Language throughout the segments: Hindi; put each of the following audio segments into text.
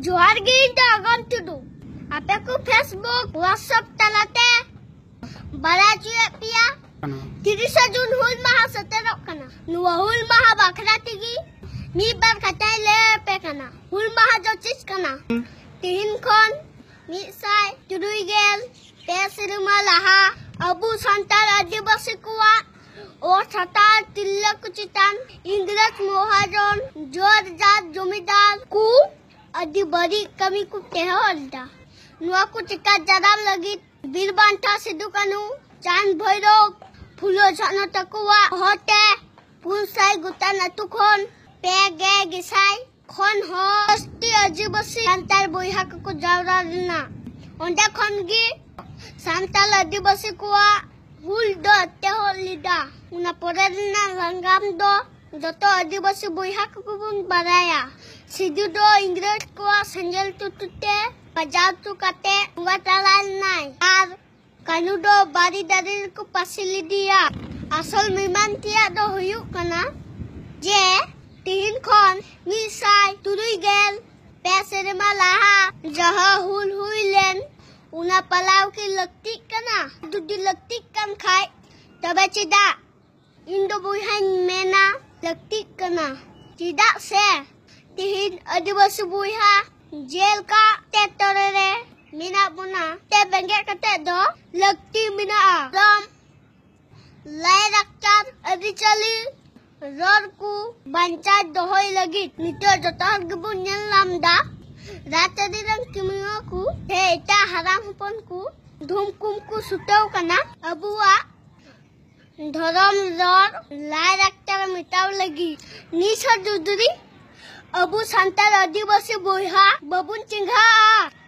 जोहार गिरिंदा अगम तुडू आपे को फेसबुक व्हाट्सएप तलाते बराजुए पिया 30 जून हुल माहा सतरक कना नुवा हुल माहा बाखरा तिगी मी बार खटाई ले पे कना हुल माहा जो चीज कना तिहिन खन मी साय तुडुई गेल पे सिरमा लाहा अबू संताल आदिवासी कुआ और सतार तिलक चितान इंग्रज महाजन जोर जात जमींदार को अदी बड़ी कमी को तेहलदा नुआ को चिका जराब लगी बीरबांठा सिद्धू कानू चांद भैरव फुलो जानो तकुआ होते फुल साई गुता नतुखन पे गे गिसाई खन हस्ती आदिवासी संताल बोइहा को जावरा दिना ओंडा खन गी संताल आदिवासी कुआ हुल दो तेहलिदा उना पोरेना रंगाम दो जतो आदिवासी बोइहा को बुन बराया सिद्धू दो इंग्रज को संजल तुतुते पजाव तुकाते उंगा तलाल नाय आर कानू दो बारी दारिर को पासिली दिया असल मिमान तिया दो हुयु कना जे तिहिन खन मिसाय तुरुई गेल पेसेरेमा लाहा जहा हुल हुइलेन उना पलाव की लक्ति कना दुदी लक्ति कम खाए तबे चिदा इंदो बुहान मेना लक्ति कना चिदा से तिहिन आदिवासी बुहा जेल का ते तोरे मिना बुना ते बेंगे कते दो लक्ति मिना लम लाई रक्तार अदि चली रोर को बंचा दोहई लगी नितो जतार गबुन नेल लामदा रात दिरंग किमियो को हे इता हराम हपन को धूमकुम को सुताव कना अबुआ धरम रोर लाई रक्तार मिटाव लगी निसा दुदुरी अबू संताल आदिवासी बोइहा बबुन चिंघा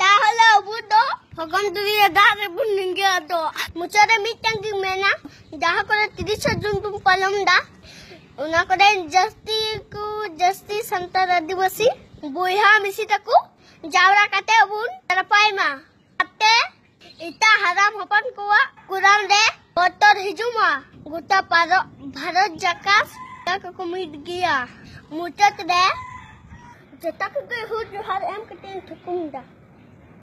ताहले अबू दो हगम दुरी दारे बुन निंगे दो मुचारे मिटंगी मेना जहां करे 30 जून तुम पलम दा उना करे जस्ती संताल आदिवासी बोइहा मिसी तकु जावरा काते अबुन तरपाई मा अते इता हराम हपन कोआ कुराम दे बतर हिजुमा गुटा पारो भारत जकास तक को मिट गया मुचत दे जतक के हो जोहार एम कटेन थुकुंदा।